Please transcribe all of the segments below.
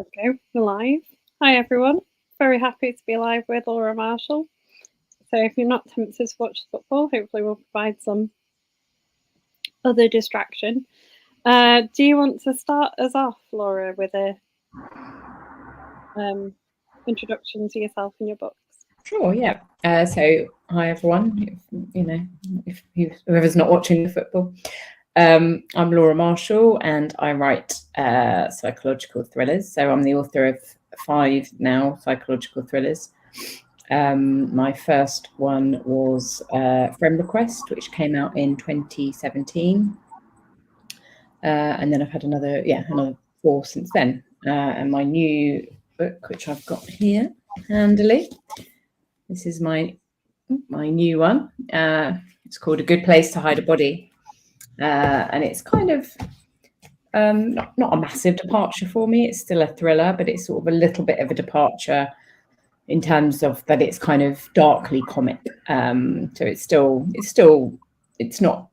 Okay, we're live. Hi everyone. Very happy to be live with Laura Marshall. So if you're not tempted to watch football, hopefully we'll provide some other distraction. Do you want to start us off, Laura, with a introduction to yourself and your books? Sure, yeah. So hi everyone. If whoever's not watching the football, I'm Laura Marshall, and I write psychological thrillers. So I'm the author of 5 now psychological thrillers. My first one was Friend Request, which came out in 2017, and then I've had another 4 since then. And my new book, which I've got here handily. This is my new one. It's called A Good Place to Hide a Body. And it's kind of not a massive departure for me. It's still a thriller, but it's sort of a little bit of a departure in terms of that it's kind of darkly comic. So it's not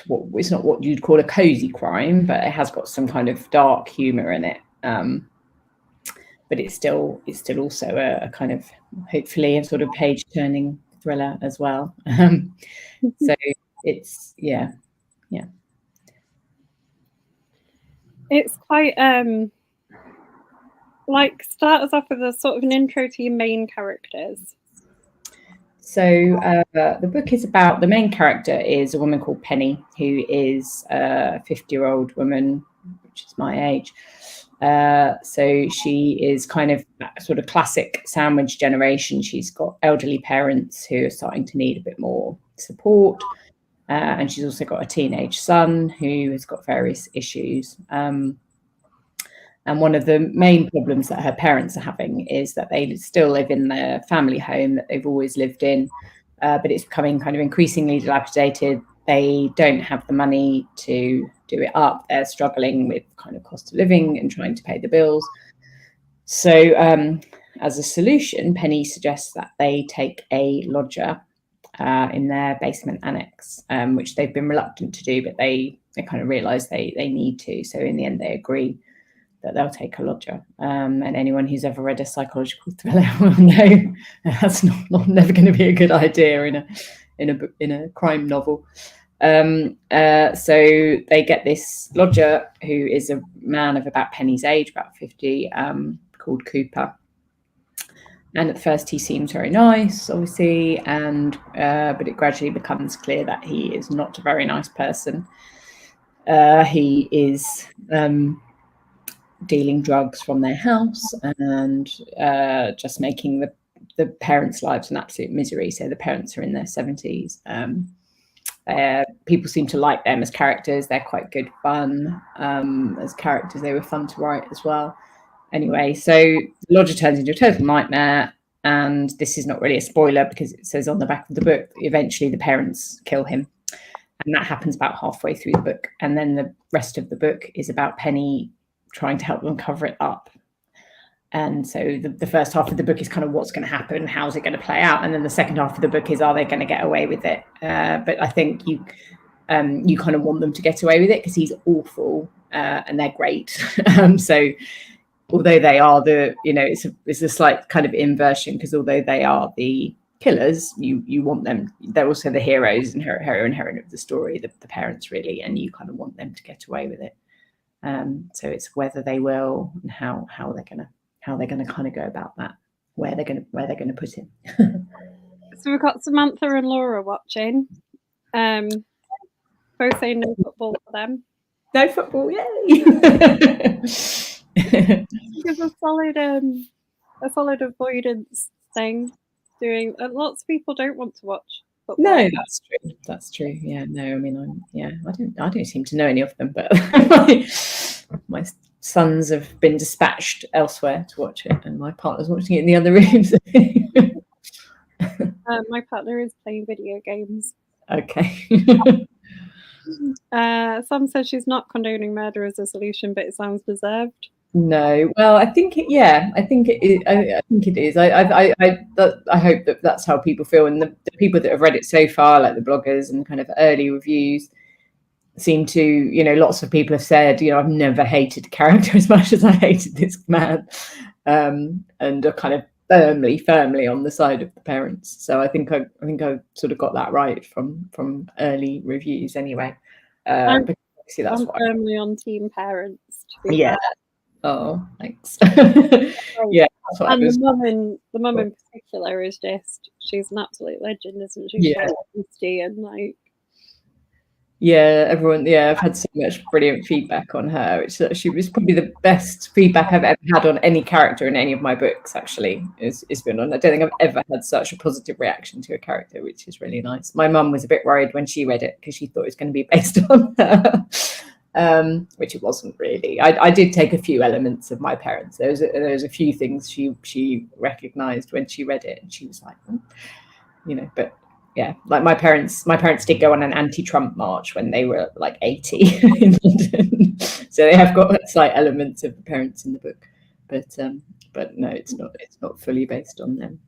what you'd call a cozy crime, but it has got some kind of dark humor in it. But it's still also a kind of, hopefully, a sort of page-turning thriller as well. So it's yeah. It's quite start us off with a sort of an intro to your main characters. So the book is about, the main character is a woman called Penny, who is a 50-year-old woman, which is my age. So she is kind of sort of classic sandwich generation. She's got elderly parents who are starting to need a bit more support. And she's also got a teenage son who has got various issues. And one of the main problems that her parents are having is that they still live in their family home that they've always lived in, but it's becoming kind of increasingly dilapidated. They don't have the money to do it up. They're struggling with kind of cost of living and trying to pay the bills. So as a solution, Penny suggests that they take a lodger in their basement annex, which they've been reluctant to do, but they kind of realise they need to. So in the end, they agree that they'll take a lodger. And anyone who's ever read a psychological thriller will know that's never going to be a good idea in a crime novel. So they get this lodger who is a man of about Penny's age, about 50, called Cooper. And at first he seems very nice, obviously, but it gradually becomes clear that he is not a very nice person. He is dealing drugs from their house and just making the parents' lives an absolute misery. So the parents are in their 70s. People seem to like them as characters. They're quite good fun as characters. They were fun to write as well. Anyway, so the lodger turns into a total nightmare, and this is not really a spoiler because it says on the back of the book, eventually the parents kill him. And that happens about halfway through the book. And then the rest of the book is about Penny trying to help them cover it up. And so the first half of the book is kind of what's going to happen, how's it going to play out, and then the second half of the book is, are they going to get away with it? But I think you kind of want them to get away with it because he's awful and they're great. So although they are it's a slight kind of inversion, because although they are the killers, you want them, they're also the heroes and heroine of the story, the parents, really, and you kind of want them to get away with it. So it's whether they will and how they're gonna kind of go about that, where they're gonna put him. So we've got Samantha and Laura watching. Both saying no football for them. No football, yay! It's a solid avoidance thing. Lots of people don't want to watch football. No, that's true. Yeah, no, I mean, I don't seem to know any of them, but my sons have been dispatched elsewhere to watch it, and my partner's watching it in the other room. So. My partner is playing video games. Okay. Sam says she's not condoning murder as a solution, but it sounds deserved. No, well, I think it is. I think it is. I hope that that's how people feel, and the people that have read it so far, like the bloggers and kind of early reviews, seem to, lots of people have said, I've never hated a character as much as I hated this man, and are kind of firmly on the side of the parents. So I think I sort of got that right from early reviews anyway. I'm that's what firmly on team parents, to be yeah. fair. Oh, thanks. Right. Yeah, that's what And I was. the mum in particular is she's an absolute legend, isn't she? Yeah. She's and like. Yeah, everyone. Yeah, I've had so much brilliant feedback on her. She was probably the best feedback I've ever had on any character in any of my books. Actually, it's been on. I don't think I've ever had such a positive reaction to a character, which is really nice. My mum was a bit worried when she read it because she thought it was going to be based on her, which it wasn't really. I did take a few elements of my parents. There was a few things she recognised when she read it, and she was like, but. Yeah, like my parents did go on an anti-Trump march when they were like 80 in London, so they have got slight elements of the parents in the book, but no, it's not fully based on them.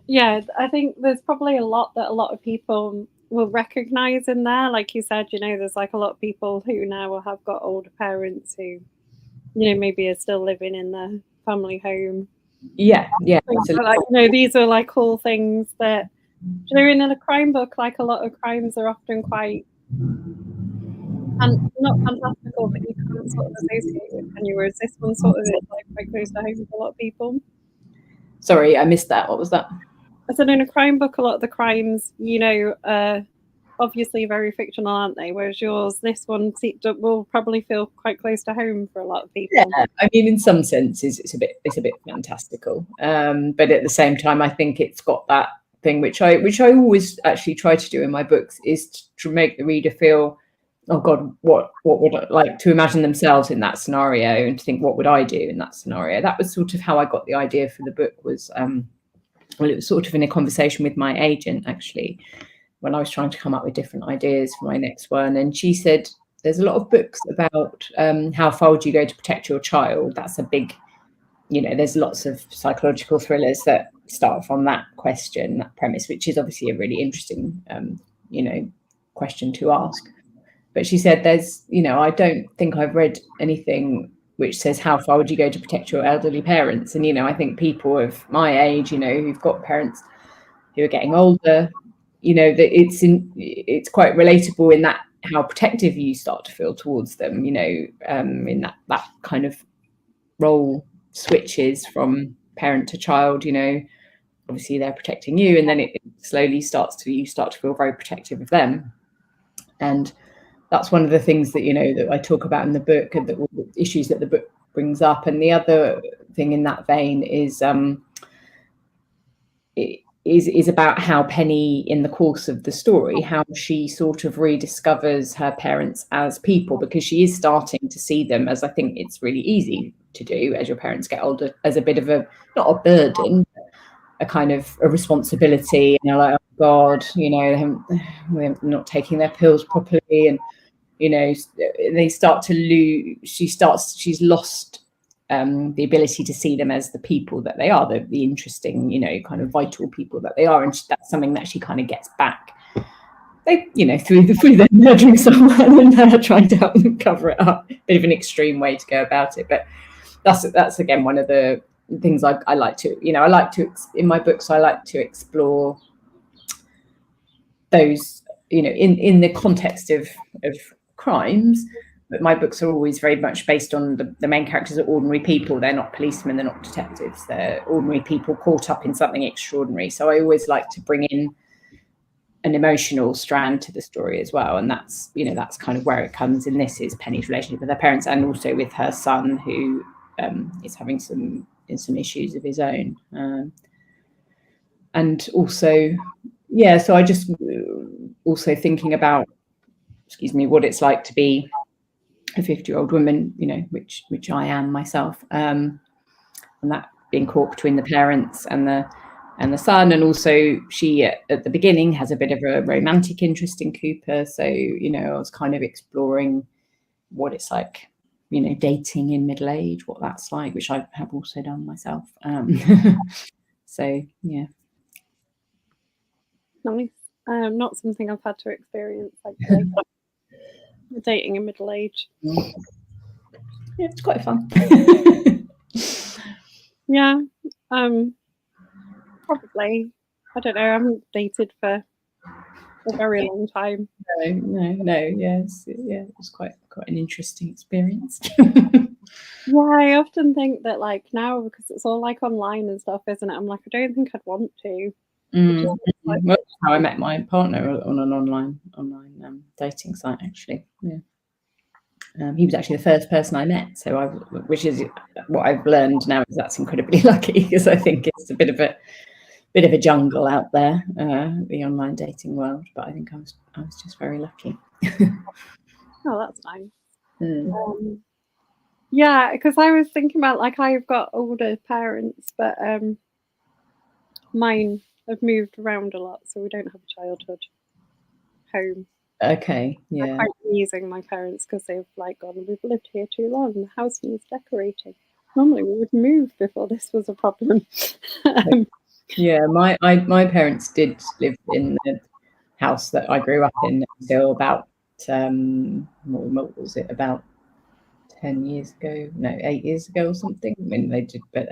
Yeah, I think there's probably a lot that a lot of people will recognise in there. Like you said, there's like a lot of people who now have got older parents who, maybe are still living in their family home. Yeah. Like, these are like all things that, in a crime book, like a lot of crimes are often quite, and not fantastical, but you can't sort of associate with, can you? Whereas this one sort of is like quite close to home for a lot of people. Sorry, I missed that. What was that? I said in a crime book, a lot of the crimes, obviously very fictional, aren't they? Whereas yours, this one will probably feel quite close to home for a lot of people. Yeah, I mean, in some senses, it's a bit fantastical, but at the same time, I think it's got that thing which I always actually try to do in my books, is to make the reader feel, oh God, what would I like to imagine themselves in that scenario, and to think, what would I do in that scenario? That was sort of how I got the idea for the book. Was it was sort of in a conversation with my agent, actually, when I was trying to come up with different ideas for my next one, and she said, there's a lot of books about how far would you go to protect your child. That's a big, there's lots of psychological thrillers that start from that question, that premise, which is obviously a really interesting, question to ask. But she said, there's, I don't think I've read anything which says how far would you go to protect your elderly parents. And, I think people of my age, who've got parents who are getting older, that it's quite relatable in that how protective you start to feel towards them, in that kind of role switches from parent to child. Obviously they're protecting you, and then it slowly you start to feel very protective of them. And that's one of the things that that I talk about in the book, and the issues that the book brings up. And the other thing in that vein is is about how Penny, in the course of the story, how she sort of rediscovers her parents as people, because she is starting to see them, as I think it's really easy to do as your parents get older, as a bit of a, not a burden, a kind of a responsibility. And you're like, oh God, they're not taking their pills properly, and they start to lose. She's lost the ability to see them as the people that they are, the interesting, kind of vital people that they are. And that's something that she kind of gets back, through them murdering someone and trying to help them cover it up. Bit of an extreme way to go about it, but that's again one of the things I like to, in my books, I like to explore those, in the context of crimes. But my books are always very much based on the main characters are ordinary people. They're not policemen, they're not detectives. They're ordinary people caught up in something extraordinary. So I always like to bring in an emotional strand to the story as well. And that's, that's kind of where it comes in. This is Penny's relationship with her parents, and also with her son, who is having some issues of his own. And also, so I just also thinking about, what it's like to be a 50-year-old woman, which I am myself, and that being caught between the parents and the son. And also she at the beginning has a bit of a romantic interest in Cooper, so I was kind of exploring what it's like, dating in middle age, what that's like, which I have also done myself. So yeah. Nice. Not something I've had to experience, like dating in middle age. Yeah, it's quite fun. Yeah, probably. I don't know. I haven't dated for a very long time. No. Yes, yeah, it's quite an interesting experience. Yeah, I often think that like now because it's all like online and stuff, isn't it? I'm like, I don't think I'd want to. Well, that's how I met my partner, on an online dating site, actually. Yeah. He was actually the first person I met, so which is what I've learned now, is that's incredibly lucky, because I think it's a bit of a jungle out there, the online dating world. But I think I was just very lucky. Oh, that's nice. Yeah, because I was thinking about like I've got older parents, but mine have moved around a lot, so we don't have a childhood home. Okay, yeah. I'm quite amusing my parents because they've like gone, we've lived here too long, the house needs decorating. Normally we would move before this was a problem. Yeah, my parents did live in the house that I grew up in until about what was it, about 10 years ago? No, 8 years ago or something. I mean, they did, but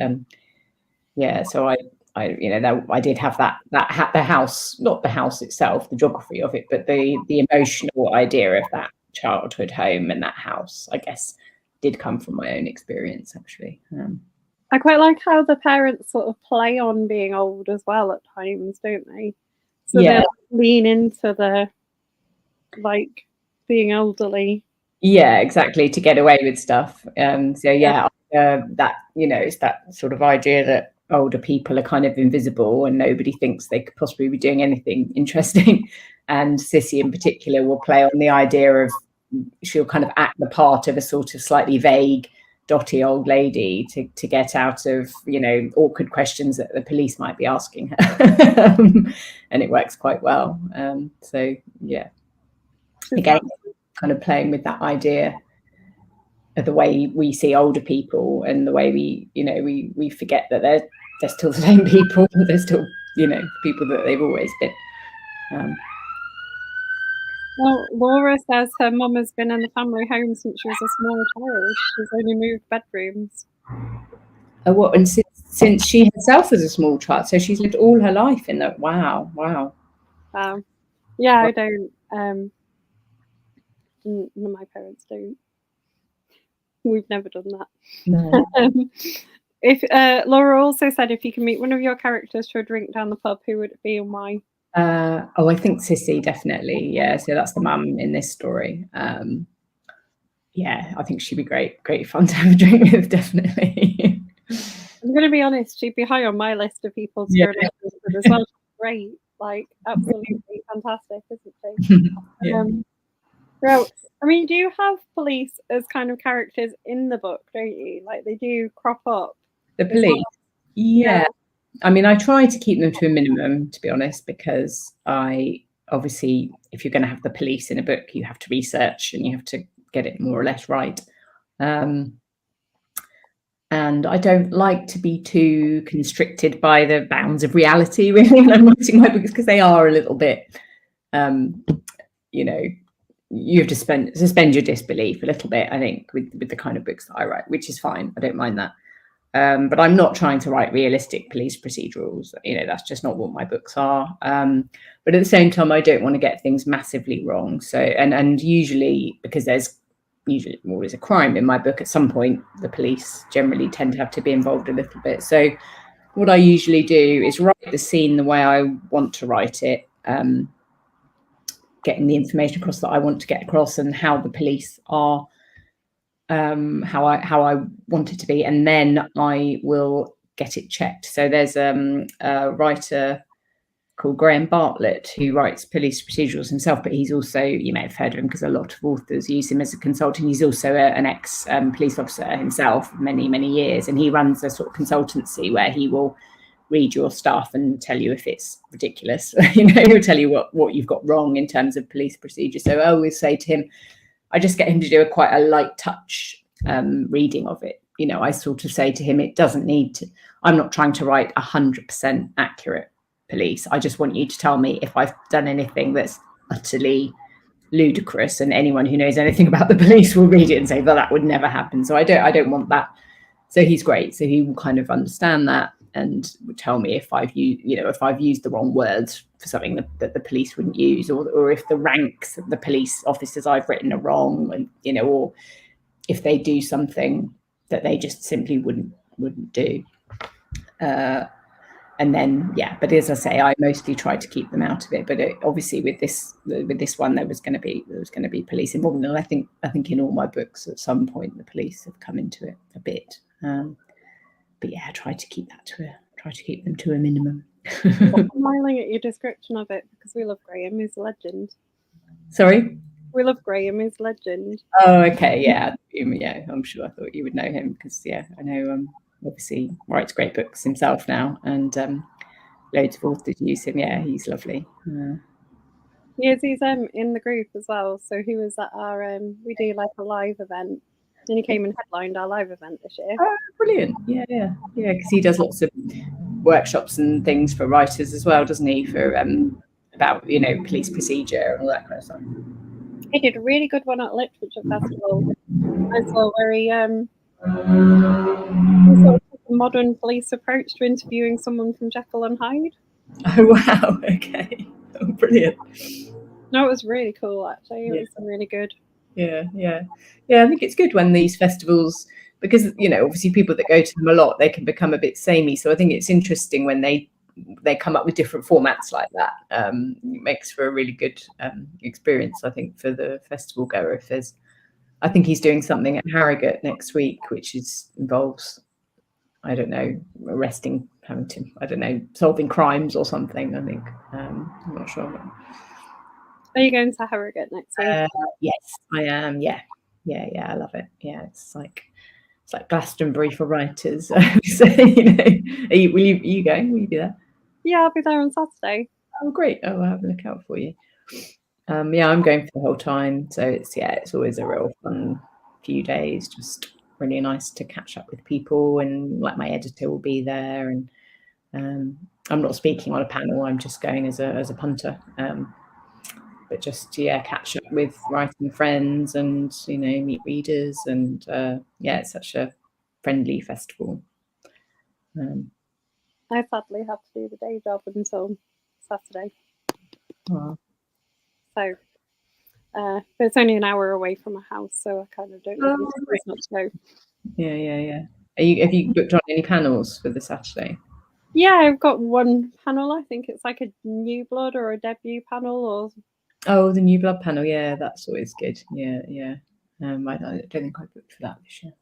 yeah. So I I did have the house, not the house itself, the geography of it, but the emotional idea of that childhood home and that house, I guess, did come from my own experience, actually. I quite like how the parents sort of play on being old as well at times, don't they? So Yeah. they lean into the like being elderly. Yeah, exactly, to get away with stuff. So yeah, that, it's that sort of idea that older people are kind of invisible and nobody thinks they could possibly be doing anything interesting. And Sissy in particular will play on the idea of, she'll kind of act the part of a sort of slightly vague, dotty old lady to get out of, awkward questions that the police might be asking her. And it works quite well. So yeah, again, kind of playing with that idea of the way we see older people and the way we forget that they're still the same people, but they're still, people that they've always been. Well, Laura says her mum has been in the family home since she was a small child. She's only moved bedrooms. What? And since she herself was a small child, so she's lived all her life in that. Wow. Yeah, I don't. None of my parents don't. We've never done that. No. If Laura also said, if you can meet one of your characters for a drink down the pub, who would it be and why? I think Sissy, definitely. Yeah, so that's the mum in this story. Yeah, I think she'd be great fun to have a drink with, definitely. I'm going to be honest, she'd be high on my list of people to go with as well. Great, like absolutely fantastic, isn't she? Yeah. Well, I mean, do you have police as kind of characters in the book, don't you? Like they do crop up. The police? Yeah. I mean, I try to keep them to a minimum, to be honest, because obviously, if you're going to have the police in a book, you have to research and you have to get it more or less right. And I don't like to be too constricted by the bounds of reality, really, when I'm writing my books, because they are a little bit, you have to suspend your disbelief a little bit, I think, with the kind of books that I write, which is fine. I don't mind that. But I'm not trying to write realistic police procedurals. That's just not what my books are. But at the same time, I don't want to get things massively wrong. So, and usually, because there's usually always a crime in my book, at some point, the police generally tend to have to be involved a little bit. So what I usually do is write the scene the way I want to write it, getting the information across that I want to get across and how the police are, how I want it to be, and then I will get it checked. So there's a writer called Graham Bartlett who writes police procedurals himself, but he's also, you may have heard of him because a lot of authors use him as a consultant. He's also an ex police officer himself, many years, and he runs a sort of consultancy where he will read your stuff and tell you if it's ridiculous. He'll tell you what you've got wrong in terms of police procedure. So I always say to him, I just get him to do quite a light touch reading of it. I sort of say to him, it doesn't need to, I'm not trying to write 100% accurate police. I just want you to tell me if I've done anything that's utterly ludicrous, and anyone who knows anything about the police will read it and say, well, that would never happen. So I don't want that. So he's great. So he will kind of understand that and would tell me if I've used the wrong words for something that the police wouldn't use, or if the ranks of the police officers I've written are wrong, and or if they do something that they just simply wouldn't do. And then, but as I say, I mostly try to keep them out of it. But obviously, with this one, there was going to be police involved. And I think in all my books, at some point, the police have come into it a bit. But I try to keep them to a minimum. I'm smiling at your description of it because we love Graham. He's a legend. Sorry? We love Graham. He's a legend. Oh, okay, yeah. I'm sure. I thought you would know him because I know. Obviously writes great books himself now, and loads of authors use him. Yeah, he's lovely. Yes, he's in the group as well. So he was at our we do like a live event, and he came and headlined our live event this year. Oh, brilliant! Yeah, because he does lots of workshops and things for writers as well, doesn't he? For about police procedure and all that kind of stuff. He did a really good one at Literature Festival as well, where he sort of a modern police approach to interviewing someone from Jekyll and Hyde. Oh wow! Okay, brilliant. No, it was really cool actually. It was really good. Yeah. I think it's good when these festivals, because obviously people that go to them a lot, they can become a bit samey. So I think it's interesting when they come up with different formats like that. It makes for a really good experience, I think, for the festival goer. I think he's doing something at Harrogate next week, which involves, I don't know, solving crimes or something, I think. I'm not sure. Are you going to Harrogate next week? Yes, I am. Yeah, I love it. Yeah, it's like Glastonbury for writers. So, will you going? Will you be there? Yeah, I'll be there on Saturday. Oh, great. Oh, I'll have a look out for you. I'm going for the whole time, so it's always a real fun few days. Just really nice to catch up with people, and like my editor will be there, and I'm not speaking on a panel. I'm just going as a punter, but just catch up with writing friends and meet readers, and it's such a friendly festival. I sadly have to do the day job until Saturday. Oh. So, but it's only an hour away from my house, so I kind of don't know as much to go. Yeah. Have you booked on any panels for the Saturday? Yeah, I've got one panel. I think it's like a New Blood or a debut panel, or the New Blood panel. Yeah, that's always good. Yeah. I don't think I booked for that this year.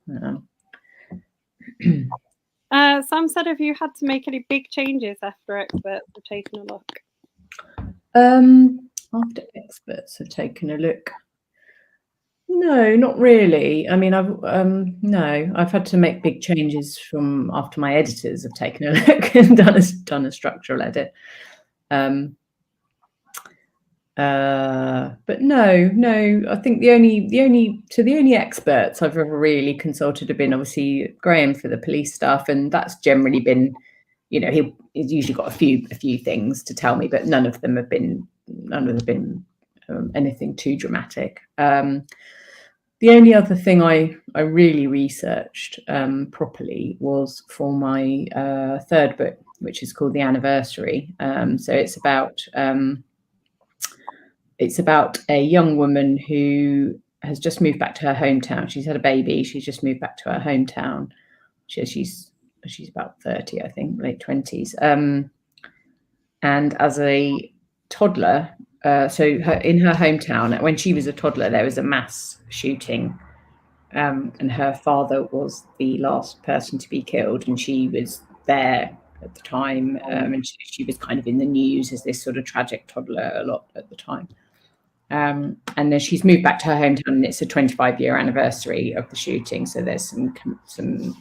Sam said, have you had to make any big changes after experts have taken a look? After experts have taken a look, no, not really. I mean, I've had to make big changes from after my editors have taken a look and done a structural edit. But no, I think the only experts I've ever really consulted have been obviously Graham for the police stuff, and that's generally been, he's usually got a few things to tell me, but none of them have been anything too dramatic. The only other thing I really researched properly was for my third book, which is called The Anniversary. So it's about a young woman who has just moved back to her hometown. She's had a baby. She's just moved back to her hometown. She's about 30, I think, late 20s. And as a toddler, in her hometown, when she was a toddler, there was a mass shooting, and her father was the last person to be killed, and she was there at the time, and she was kind of in the news as this sort of tragic toddler a lot at the time. And then she's moved back to her hometown, and it's a 25-year anniversary of the shooting. So there's some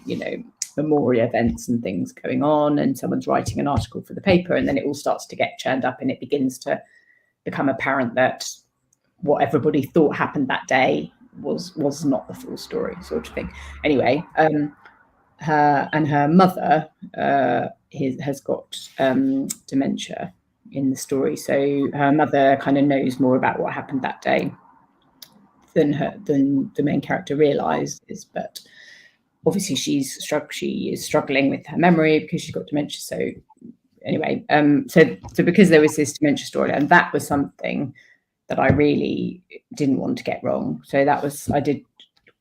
memorial events and things going on, and someone's writing an article for the paper, and then it all starts to get churned up, and it begins to become apparent that what everybody thought happened that day was not the full story, sort of thing. Anyway, her mother has got dementia in the story. So her mother kind of knows more about what happened that day than the main character realizes. But obviously she is struggling with her memory because she's got dementia. So anyway, so because there was this dementia story, and that was something that I really didn't want to get wrong. So I did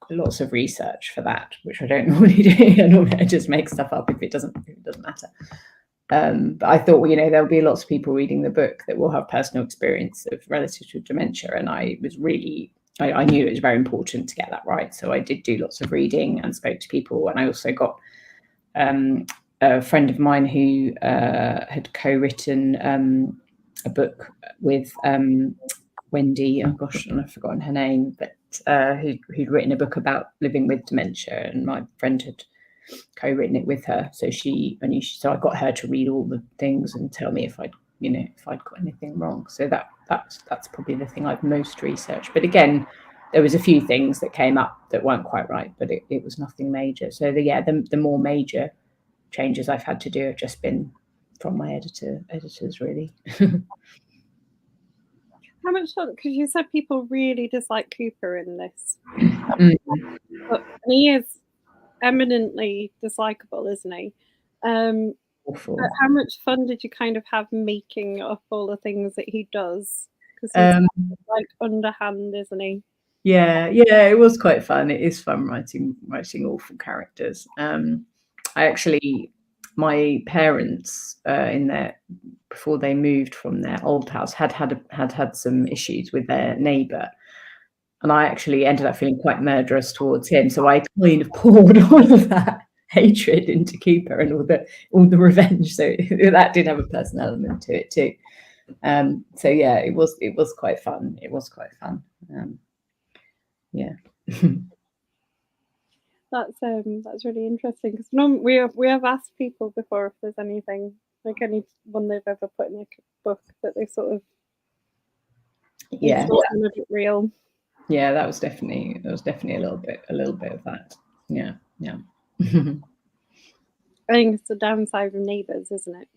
lots of research for that, which I don't normally do. Normally I just make stuff up if it doesn't matter. But I thought, well, there'll be lots of people reading the book that will have personal experience of relatives with dementia, and I knew it was very important to get that right. So I did do lots of reading and spoke to people, and I also got a friend of mine who had co-written a book with Wendy. Oh gosh, and I've forgotten her name, but who'd written a book about living with dementia, and my friend had co-written it with her. So so I got her to read all the things and tell me if I'd got anything wrong. So that's probably the thing I've most researched. But again, there was a few things that came up that weren't quite right, but it was nothing major. So the more major changes I've had to do have just been from my editors really. How much fun, because you said people really dislike Cooper in this. But he is eminently dislikable, isn't he? Awful. But how much fun did you kind of have making up all the things that he does? Because he's like underhand, isn't he? Yeah, it was quite fun. It is fun writing awful characters. My parents before they moved from their old house had some issues with their neighbour, and I actually ended up feeling quite murderous towards him. So I kind of poured all of that hatred into Cooper and all the revenge. So that did have a personal element to it too. So yeah, it was quite fun. It was quite fun. Yeah. That's really interesting, because we have asked people before if there's anything, like anyone they've ever put in a book that they sort of a bit real. Yeah, that was definitely a little bit of that. Yeah. I think it's the downside of Neighbours, isn't it?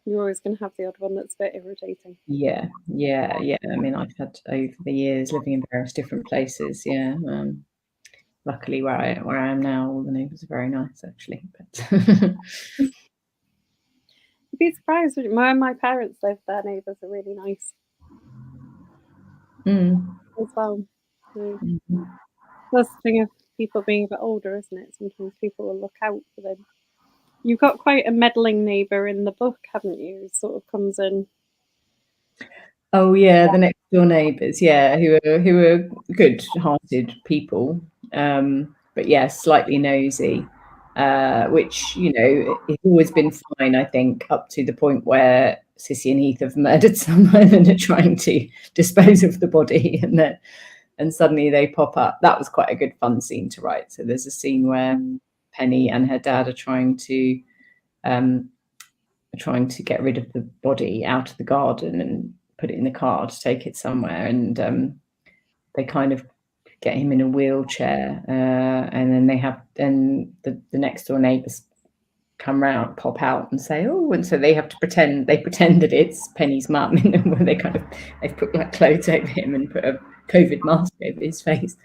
You're always going to have the odd one that's a bit irritating. Yeah. I mean, I've had over the years living in various different places. Yeah. Luckily, where I am now, all the neighbours are very nice, actually. But you'd be surprised. When my parents lived, their neighbours are really nice as well. Mm-hmm. That's the thing of people being a bit older, isn't it? Sometimes people will look out for them. You've got quite a meddling neighbour in the book, haven't you? Who sort of comes in. Oh yeah, the next door neighbours, yeah, who are good-hearted people, but yeah, slightly nosy, which it's always been fine, I think, up to the point where Sissy and Heath have murdered someone and are trying to dispose of the body, and suddenly they pop up. That was quite a good fun scene to write. So there's a scene where Penny and her dad are trying to get rid of the body out of the garden and put it in the car to take it somewhere, and they kind of get him in a wheelchair, and then the next door neighbours pop out and say, oh, and so they have to pretend that it's Penny's mum, and they've put like clothes over him and put a COVID mask over his face.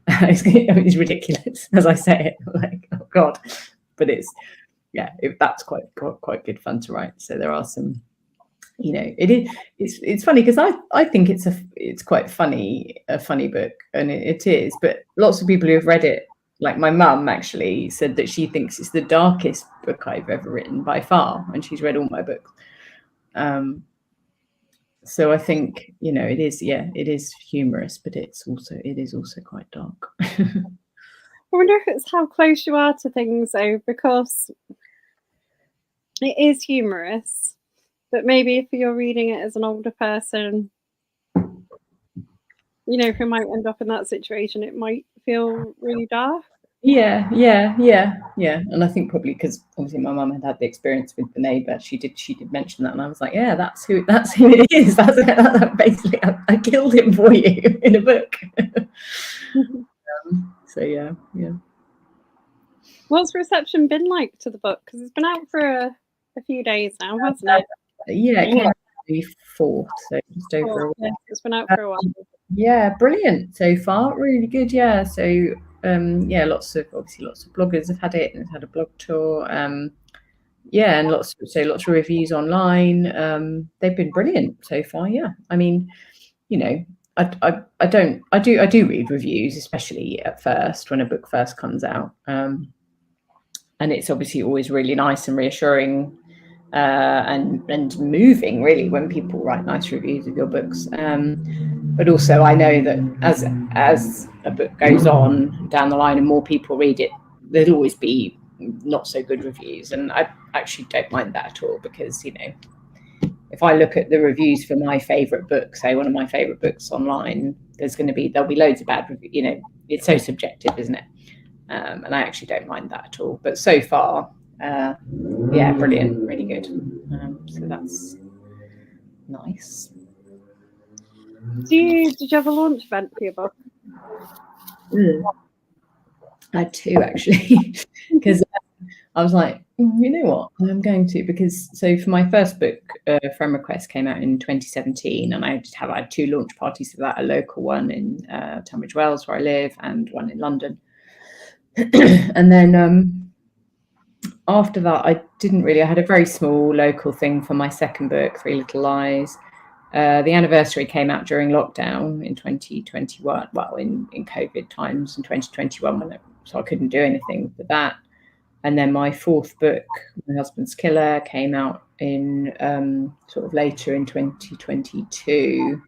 It's ridiculous as I say it, like, oh god, but that's quite good fun to write. So there are some, it's funny because I think it's quite funny, a funny book, and it is, but lots of people who have read it, like my mum actually said that she thinks it's the darkest book I've ever written by far, and she's read all my books. So I think it is humorous, but it is also quite dark. I wonder if it's how close you are to things though, because it is humorous, but maybe if you're reading it as an older person, who might end up in that situation, it might feel really dark. Yeah. And I think probably because obviously my mum had the experience with the neighbour, she did mention that, and I was like, yeah, that's who it is. That's basically I killed him for you in a book. So yeah. What's reception been like to the book? Because it's been out for a few days now, hasn't it? Yeah, it came out the 4th, so just over. Yeah, it's been out for a while. Yeah, brilliant so far. Really good. Yeah. So yeah, lots of bloggers have had it and it's had a blog tour. Yeah, and lots of reviews online. They've been brilliant so far. Yeah. I mean, you know, I do read reviews, especially at first when a book first comes out. And it's obviously always really nice and reassuring and moving, really, when people write nice reviews of your books. But also, I know that as a book goes on down the line and more people read it, there'll always be not so good reviews, and I actually don't mind that at all, because if I look at the reviews for my favourite book, say one of my favourite books online, there'll be loads of bad reviews. It's so subjective, isn't it? And I actually don't mind that at all. But so far, yeah, brilliant, really good. So that's nice. Did you have a launch event for your book? I had 2 actually, because I was like, you know what, I'm going to, because for my first book, Friend Request, came out in 2017, and I had 2 launch parties for that, a local one in Tunbridge Wells where I live, and one in London. And then after that, I had a very small local thing for my second book, Three Little Lies. The anniversary came out during lockdown in 2021, well, in COVID times in 2021, so I couldn't do anything for that. And then my 4th book, My Husband's Killer, came out in sort of later in 2022.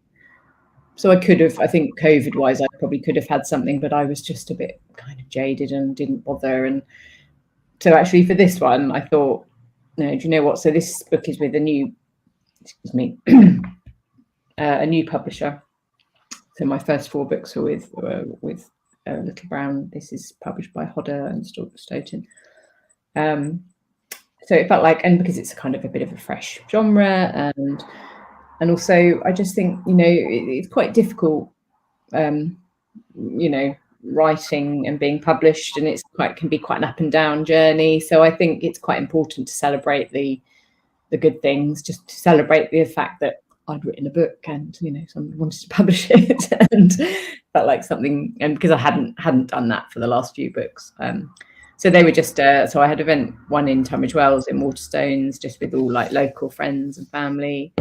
So I think COVID-wise, I probably could have had something, but I was just a bit kind of jaded and didn't bother. And so actually for this one, I thought, no, do you know what? So this book is with a new publisher. So my first 4 books are with Little Brown. This is published by Hodder and Stoughton. So it felt like, and because it's kind of a bit of a fresh genre, and also I just think, it's quite difficult, writing and being published, and can be quite an up and down journey. So I think it's quite important to celebrate the good things, just to celebrate the fact that I'd written a book and someone wanted to publish it, and felt like something, and because I hadn't done that for the last few books. So they were just so I had one in Tunbridge Wells in Waterstones, just with all like local friends and family,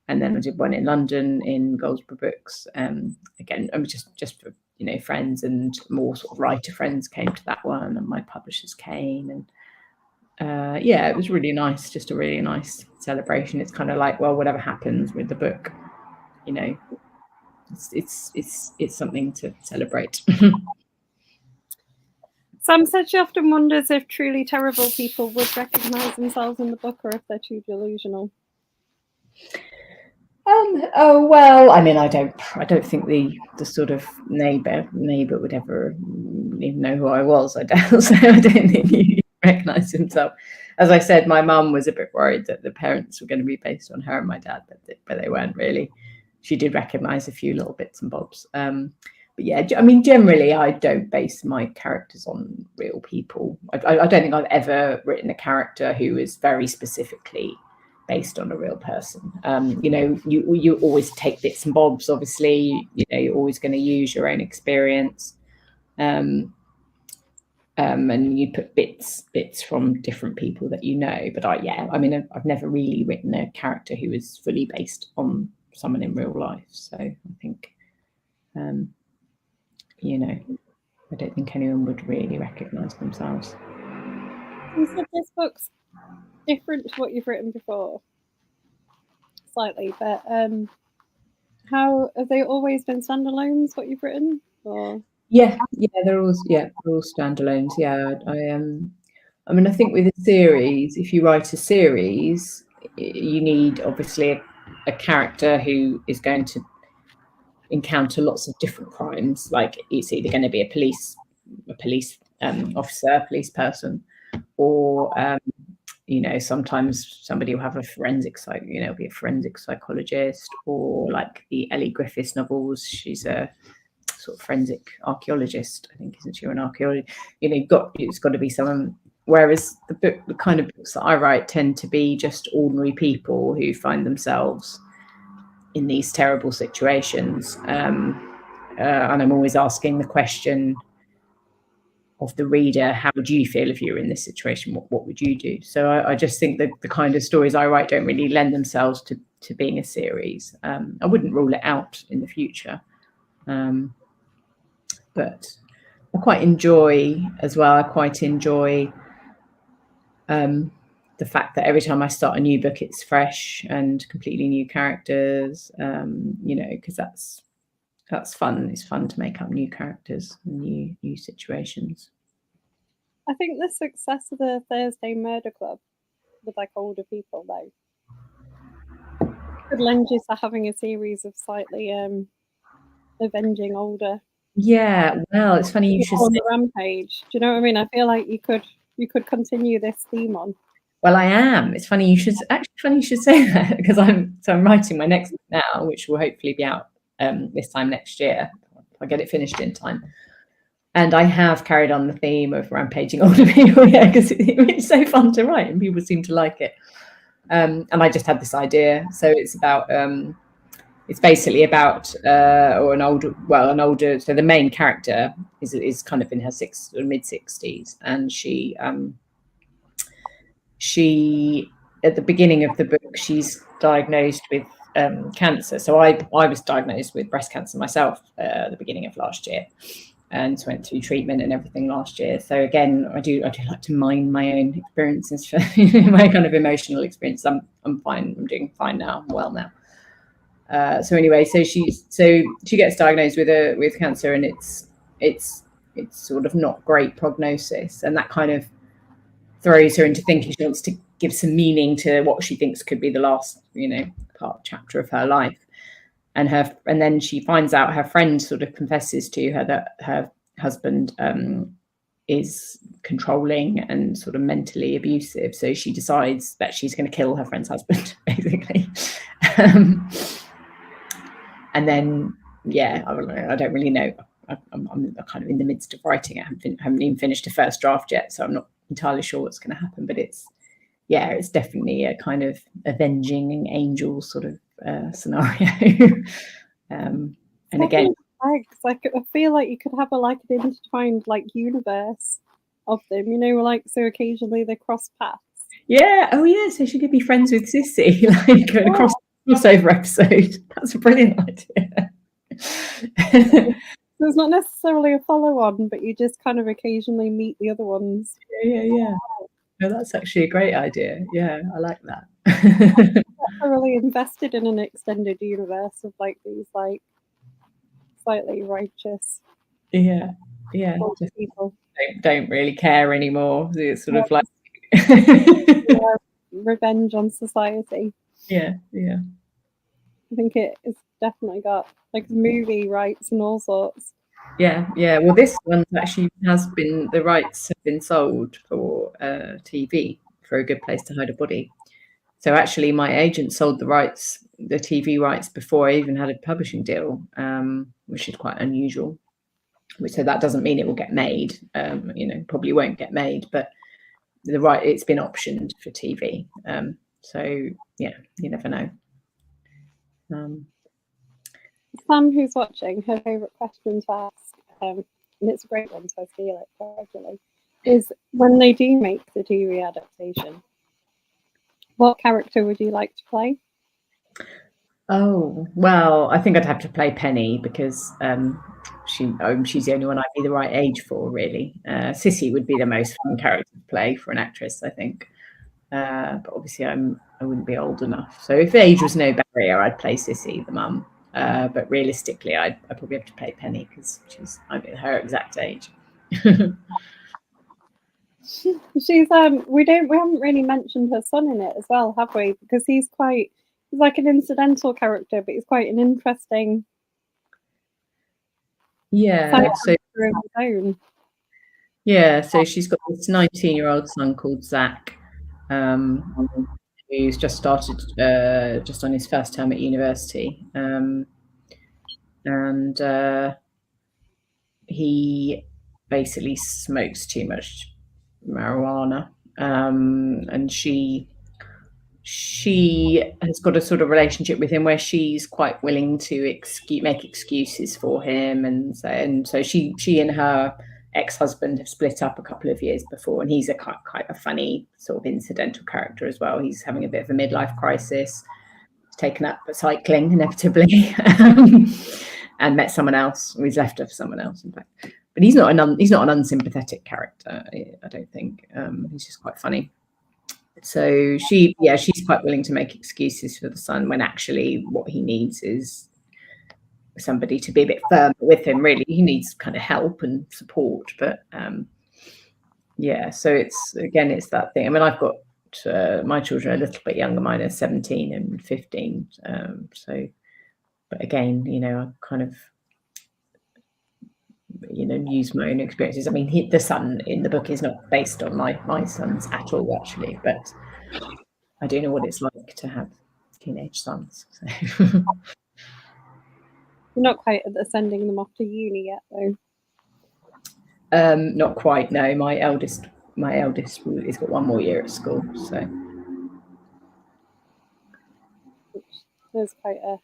and then I did one in London in Goldsborough Books. Again, I was just for friends, and more sort of writer friends came to that one, and my publishers came, and yeah, it was really nice, just a really nice celebration. It's kind of like, well, whatever happens with the book, it's something to celebrate. Sam said she often wonders if truly terrible people would recognise themselves in the book, or if they're too delusional. Oh well, I mean, I don't think the sort of neighbour would ever even know who I was. I doubt. So I don't think he recognised himself. As I said, my mum was a bit worried that the parents were going to be based on her and my dad, but they weren't really. She did recognise a few little bits and bobs. But yeah, I mean, generally, I don't base my characters on real people. I don't think I've ever written a character who is very specifically based on a real person. You always take bits and bobs. Obviously, you're always going to use your own experience, and you put bits from different people that you know. But I've never really written a character who is fully based on someone in real life. So I think. I don't think anyone would really recognise themselves. You said this book's different to what you've written before, slightly, but how have they always been standalones? What you've written, or? Yeah, they're all standalones. Yeah, I mean, I think with a series, if you write a series, you need obviously a character who is going to encounter lots of different crimes. Like, it's either going to be a police officer, a police person, or sometimes somebody will have a forensic be a forensic psychologist, or like the Ellie Griffiths novels, she's a sort of forensic archaeologist, I think, isn't she? Or an archaeologist, you know, it's got to be someone. Whereas the kind of books that I write tend to be just ordinary people who find themselves in these terrible situations, and I'm always asking the question of the reader, how would you feel if you were in this situation? What would you do? So I just think that the kind of stories I write don't really lend themselves to being a series. I wouldn't rule it out in the future, but I quite enjoy as well. I quite enjoy the fact that every time I start a new book, it's fresh and completely new characters. You know, because that's fun. It's fun to make up new characters, new situations. I think the success of the Thursday Murder Club with like older people though could lend you to having a series of slightly avenging older. Yeah, well, it's funny you should on the rampage. Do you know what I mean? I feel like you could continue this theme on. Well, I am. It's funny you should say that, because I'm writing my next book now, which will hopefully be out this time next year. I'll get it finished in time. And I have carried on the theme of rampaging older people, yeah, because it's so fun to write and people seem to like it. And I just had this idea. So it's about it's basically about so the main character is kind of in her mid-60s, and she at the beginning of the book, she's diagnosed with cancer. So I was diagnosed with breast cancer myself at the beginning of last year, and went through treatment and everything last year. So again, I do like to mine my own experiences for my kind of emotional experience. I'm fine. I'm doing fine now. I'm well now. So anyway, so she gets diagnosed with cancer, and it's sort of not great prognosis, and that kind of throws her into thinking she wants to give some meaning to what she thinks could be the last, chapter of her life. And then she finds out, her friend sort of confesses to her that her husband is controlling and sort of mentally abusive. So she decides that she's going to kill her friend's husband, basically. And then, I don't really know. I'm kind of in the midst of writing it. I haven't even finished the first draft yet, so I'm not entirely sure what's going to happen. But it's definitely a kind of avenging angel sort of scenario. And again, I feel like you could have an intertwined universe of them, so occasionally they cross paths. Yeah. Oh yeah. So she could be friends with Sissy, a crossover episode. That's a brilliant idea. So it's not necessarily a follow-on, but you just kind of occasionally meet the other ones. Yeah. No, that's actually a great idea. Yeah, I like that. I'm really invested in an extended universe of these slightly righteous. Yeah. People don't really care anymore. It's sort of like revenge on society. Yeah. I think it's definitely got movie rights and all sorts. Yeah. Well, this one actually the rights have been sold for TV, for A Good Place to Hide a Body. So actually my agent sold the TV rights before I even had a publishing deal, which is quite unusual. So that doesn't mean it will get made, probably won't get made, but it's been optioned for TV. So yeah, you never know. Sam, who's watching, her favourite question to ask, and it's a great one, so I steal it gradually, is when they do make the TV adaptation, what character would you like to play? Oh, well, I think I'd have to play Penny, because she's the only one I'd be the right age for, really. Sissy would be the most fun character to play for an actress, I think. But obviously I wouldn't be old enough. So if age was no barrier, I'd play Sissy, the mum. But realistically, I'd probably have to play Penny, because I'm her exact age. She's we haven't really mentioned her son in it as well, have we? Because he's like an incidental character, but he's quite an interesting. Yeah. So she's got this 19-year-old son called Zach, who's just started on his first term at university, and he basically smokes too much marijuana, and she has got a sort of relationship with him where she's quite willing to make excuses for him, and so she and her ex-husband have split up a couple of years before, and he's a quite a funny sort of incidental character as well. He's having a bit of a midlife crisis, taken up cycling inevitably, and met someone else. Or he's left her for someone else, in fact. But he's not an unsympathetic character, I don't think. He's just quite funny. So she's quite willing to make excuses for the son when actually what he needs is somebody to be a bit firm with him. Really, he needs kind of help and support. But so it's that thing. I mean, I've got my children are a little bit younger. Mine are 17 and 15. But again, I kind of use my own experiences. I mean, the son in the book is not based on my sons at all, actually, but I do know what it's like to have teenage sons. So. You're not quite at the sending them off to uni yet, though. Not quite. No, my eldest has got one more year at school, so. There's I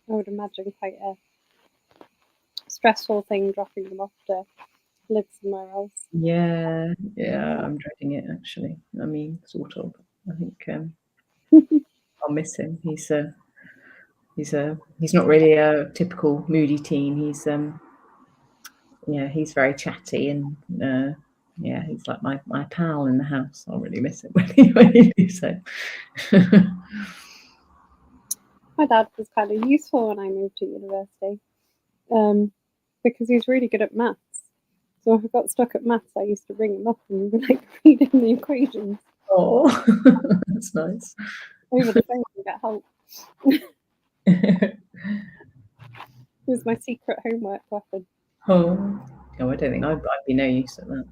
would imagine, quite a stressful thing dropping them off to live somewhere else. Yeah, I'm dreading it, actually. I mean, sort of. I think I'll miss him. He's not really a typical moody teen. He's he's very chatty, and he's like my pal in the house. I'll really miss him when he leaves home. My dad was kind of useful when I moved to university, because he was really good at maths. So if I got stuck at maths, I used to ring him up and be like, read him the equations. Oh, that's nice. Over the phone to get help. It was my secret homework weapon. Oh, I don't think I'd be no use at that.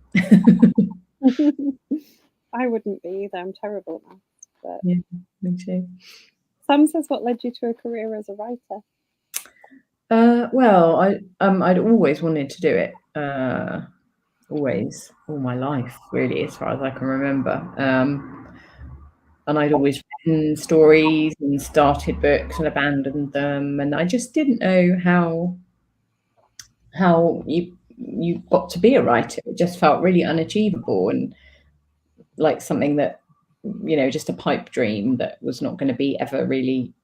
I wouldn't be either. I'm terrible at maths. But yeah, me too. Sam says, what led you to a career as a writer? Well, I'd always wanted to do it. Always, all my life, really, as far as I can remember. And I'd always written stories and started books and abandoned them, and I just didn't know how you got to be a writer. It just felt really unachievable and like something that, just a pipe dream that was not going to be ever really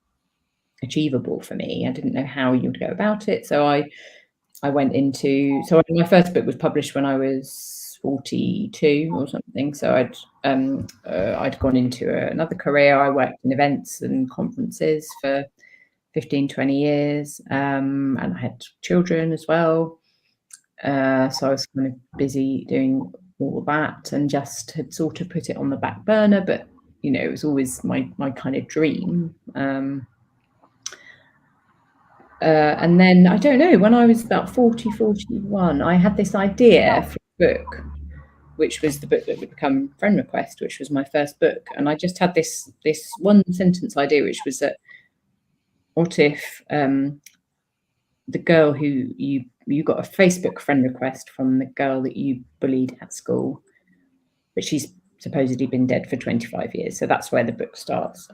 achievable for me. I didn't know how you would go about it. So I went into, my first book was published when I was 42 or something. So I'd gone into another career. I worked in events and conferences for 15, 20 years. And I had children as well. So I was kind of busy doing all that and just had sort of put it on the back burner, but it was always my kind of dream. And then, I don't know, when I was about 40, 41, I had this idea for a book, which was the book that would become Friend Request, which was my first book. And I just had this one sentence idea, which was that, what if the girl who you got a Facebook friend request from the girl that you bullied at school, but she's supposedly been dead for 25 years. So that's where the book starts.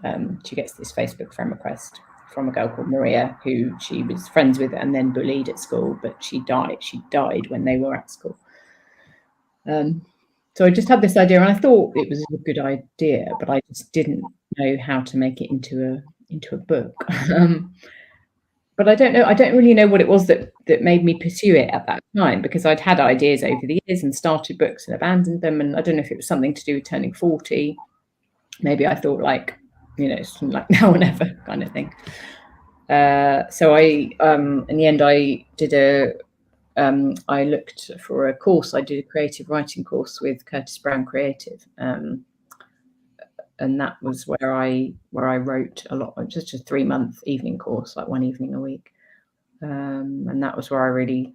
She gets this Facebook friend request from a girl called Maria, who she was friends with and then bullied at school, but she died when they were at school. So I just had this idea, and I thought it was a good idea, but I just didn't know how to make it into a book. But I don't really know what it was that made me pursue it at that time, because I'd had ideas over the years and started books and abandoned them. And I don't know if it was something to do with turning 40. Maybe I thought something like now or never kind of thing. So I, in the end, I did I looked for a course. I did a creative writing course with Curtis Brown Creative. And that was where I wrote a lot, just a 3-month evening course, like one evening a week. And that was where I really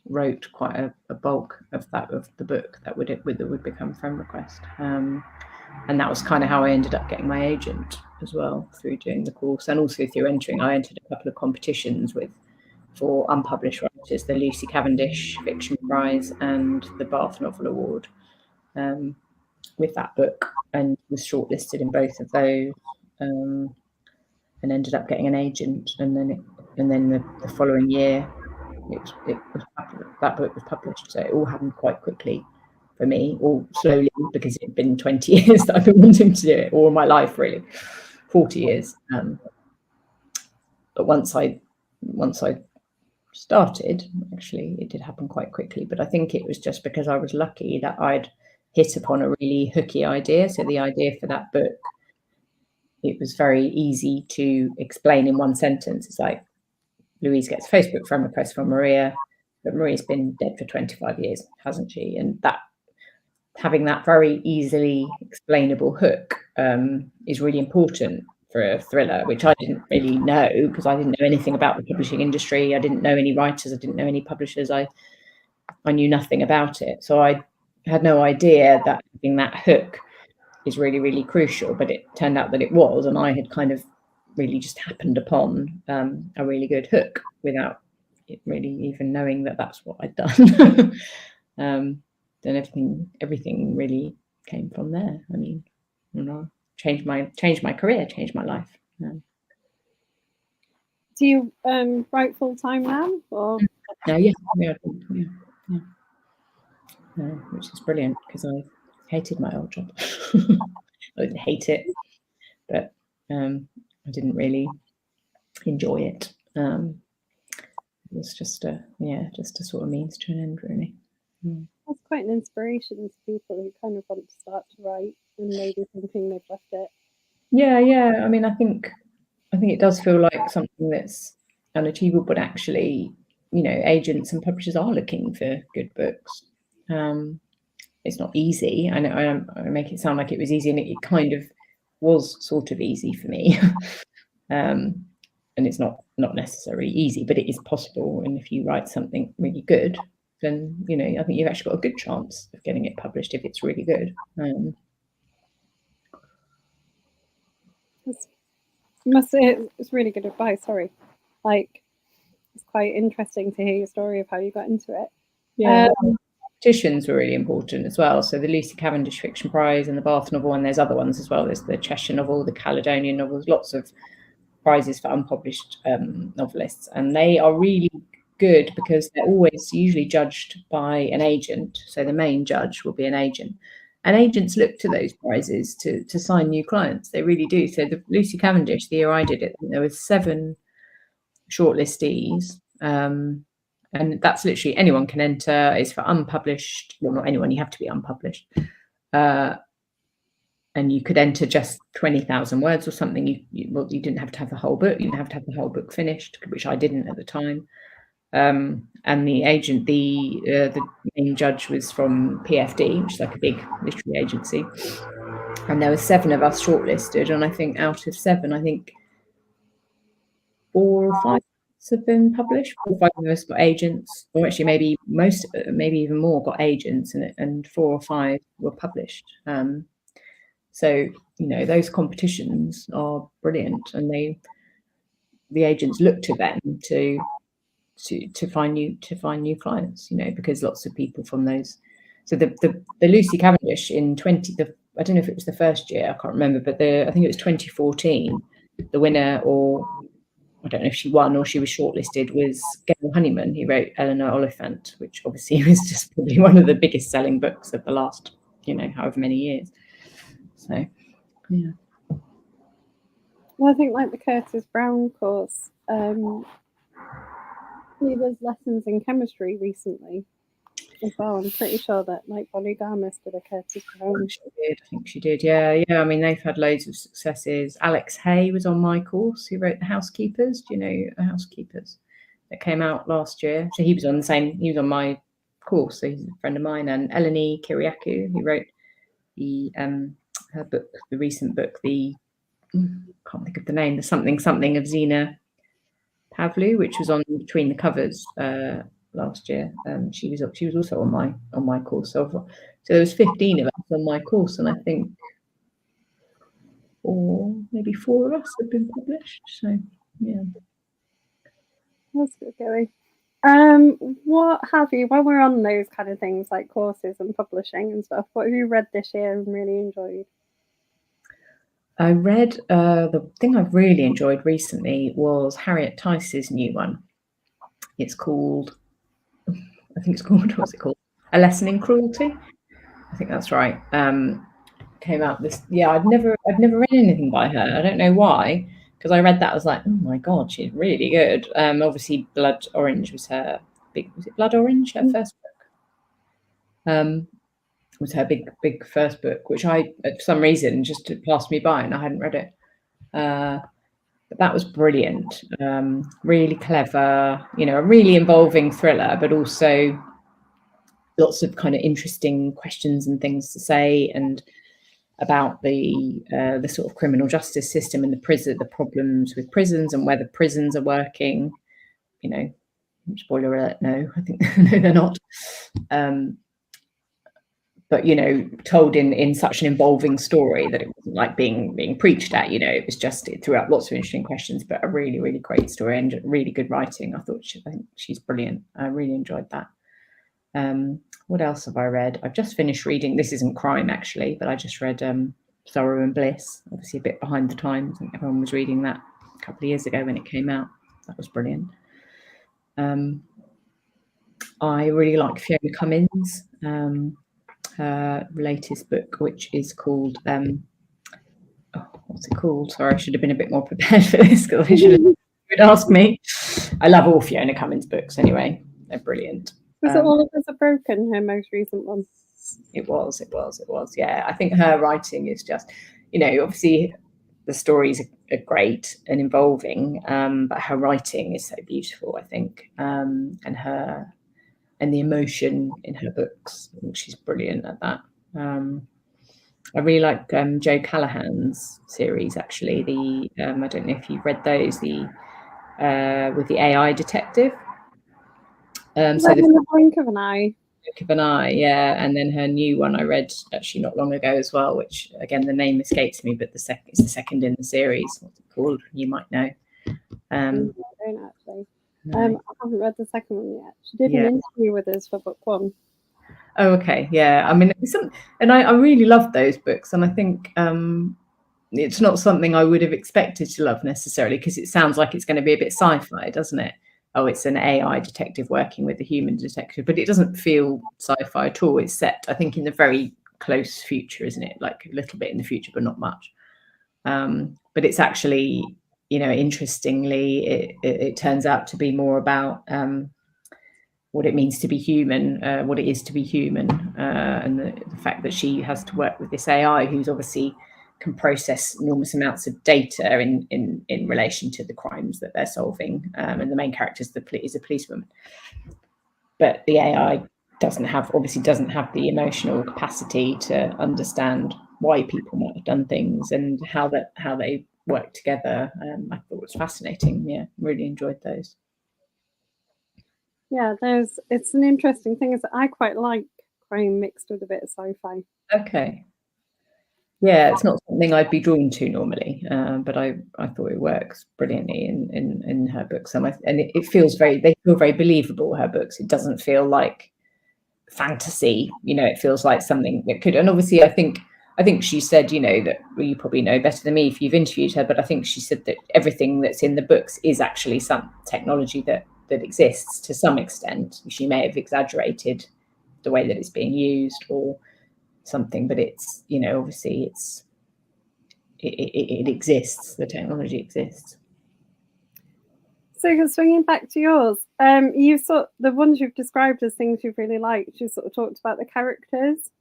wrote quite a bulk of the book that would become Friend Request. And that was kind of how I ended up getting my agent as well, through doing the course, and also through entering. I entered a couple of competitions for unpublished which is the Lucy Cavendish Fiction Prize and the Bath Novel Award with that book, and was shortlisted in both of those, and ended up getting an agent. And then the following year, that book was published. So it all happened quite quickly for me, all slowly, because it had been 20 years that I've been wanting to do it, all my life really, 40 years. But once I started, actually, it did happen quite quickly. But I think it was just because I was lucky that I'd hit upon a really hooky idea. So the idea for that book, it was very easy to explain in one sentence. It's like, Louise gets a Facebook friend request from Maria, but Maria's been dead for 25 years, hasn't she? And that, having that very easily explainable hook is really important for a thriller, which I didn't really know, because I didn't know anything about the publishing industry. I didn't know any writers. I didn't know any publishers. I knew nothing about it. So I had no idea that having that hook is really, really crucial. But it turned out that it was, and I had kind of really just happened upon a really good hook without it really even knowing that that's what I'd done. Then everything really came from there. I mean, changed my career, changed my life. Do you write full time now? Or? Yeah. Which is brilliant, because I hated my old job. I didn't hate it, but I didn't really enjoy it. It was just a sort of means to an end, really. That's quite an inspiration to people who kind of want to start to write and maybe thinking they've left it. Yeah. I mean, I think it does feel like something that's unachievable, but actually, agents and publishers are looking for good books. It's not easy. I know I make it sound like it was easy, and it kind of was sort of easy for me. And it's not necessarily easy, but it is possible. And if you write something really good, then I think you've actually got a good chance of getting it published if it's really good. It's really good advice. Sorry, it's quite interesting to hear your story of how you got into it. Yeah. Competitions were really important as well. So the Lucy Cavendish Fiction Prize and the Bath Novel, and there's other ones as well. There's the Cheshire Novel, the Caledonian Novels, lots of prizes for unpublished novelists, and they are really good because they're always usually judged by an agent. So the main judge will be an agent, and agents look to those prizes to sign new clients. They really do. So the Lucy Cavendish, the year I did it, there were 7 shortlistees, and that's literally anyone can enter. It's for unpublished. Well, not anyone. You have to be unpublished. And you could enter just 20,000 words or something. You didn't have to have the whole book. You didn't have to have the whole book finished, which I didn't at the time. And the agent, the main judge, was from PFD, which is like a big literary agency. And there were 7 of us shortlisted, and I think out of 7, I think 4 or 5 have been published. 4 or 5 of us got agents, or actually maybe even more got agents, and 4 or 5 were published. So those competitions are brilliant, and the agents look to them to find new clients. Because lots of people from those. So the Lucy Cavendish in I don't know if it was the first year, I can't remember, but I think it was 2014. The winner, or I don't know if she won or she was shortlisted, was Gail Honeyman, who wrote Eleanor Oliphant, which obviously was just probably one of the biggest selling books of the last, however many years. So, yeah. Well, I think like the Curtis Brown course, there's lessons in chemistry recently as well. I'm pretty sure that like Bonnie Garmus did a Curtis Brown. I think she did. Yeah. I mean, they've had loads of successes. Alex Hay was on my course, who wrote The Housekeepers. Do you know The Housekeepers? That came out last year. So he was on my course. So he's a friend of mine. And Eleni Kyriakou, who wrote her book, the recent book, can't think of the name, the something of Zina Pavlou, which was on Between the Covers last year. She was also on my course. So there was 15 of us on my course, and I think maybe 4 of us have been published. So yeah, that's good going. What have you, when we're on those kind of things like courses and publishing and stuff, what have you read this year and really enjoyed? I read the thing I've really enjoyed recently was Harriet Tice's new one. It's called, I think it's called, what's it called? A Lesson in Cruelty. I think that's right. Came out this, yeah. I've never read anything by her. I don't know why, because I read that, I was like, oh my god, she's really good. Obviously, Blood Orange was her big. Was it Blood Orange? Her first book. Was her big first book, which I, for some reason, just passed me by and I hadn't read it. But that was brilliant. Really clever. You know, a really involving thriller, but also lots of kind of interesting questions and things to say, and about the sort of criminal justice system and the problems with prisons and whether prisons are working. You know, spoiler alert, no, I think no, they're not. But you know, told in such an involving story that it wasn't like being preached at. You know, it was just, it threw up lots of interesting questions, but a really, really great story and really good writing. I think she's brilliant. I really enjoyed that. What else have I read? I've just finished reading, this isn't crime actually, but I just read Sorrow and Bliss, obviously a bit behind the times. I think everyone was reading that a couple of years ago when it came out. That was brilliant. I really like Fiona Cummins, her latest book, which is called what's it called? Sorry, I should have been a bit more prepared for this, because I should have asked me. I love all Fiona Cummins books anyway. They're brilliant. Was it All of Us Are Broken, her most recent one? It was. Yeah, I think her writing is just, you know, obviously the stories are great and involving, but her writing is so beautiful, I think, and the emotion in her books. I think she's brilliant at that. I really like Joe Callahan's series, actually. I don't know if you've read those, with the AI detective. So the Blink of an Eye. Blink of an Eye, yeah. And then her new one I read actually not long ago as well, which again the name escapes me, but it's the second in the series. What's it called? You might know. I don't actually. No. I haven't read the second one yet. She did an interview with us for book one. Oh, okay, yeah. I mean, and I really loved those books, and I think it's not something I would have expected to love necessarily, because it sounds like it's going to be a bit sci-fi, doesn't it? Oh, it's an AI detective working with a human detective, but it doesn't feel sci-fi at all. It's set, I think, in the very close future, isn't it? Like a little bit in the future, but not much. But it's actually, you know, interestingly, it turns out to be more about what it means to be human, what it is to be human, and the fact that she has to work with this AI who's obviously can process enormous amounts of data in relation to the crimes that they're solving, and the main character is a policewoman, but the AI doesn't have the emotional capacity to understand why people might have done things and how they work together. I thought it was fascinating. Yeah, really enjoyed those. Yeah, it's an interesting thing, is that I quite like crime mixed with a bit of sci-fi. Okay. Yeah, it's not something I'd be drawn to normally, but I thought it works brilliantly in her books, and they feel very believable. Her books, it doesn't feel like fantasy, you know. It feels like something that could. And obviously, I think she said, you know, that, well, you probably know better than me if you've interviewed her, but I think she said that everything that's in the books is actually some technology that exists to some extent. She may have exaggerated the way that it's being used or something, but it's, you know, obviously it exists. The technology exists. So swinging back to yours, you the ones you've described as things you've really liked, you sort of talked about the characters.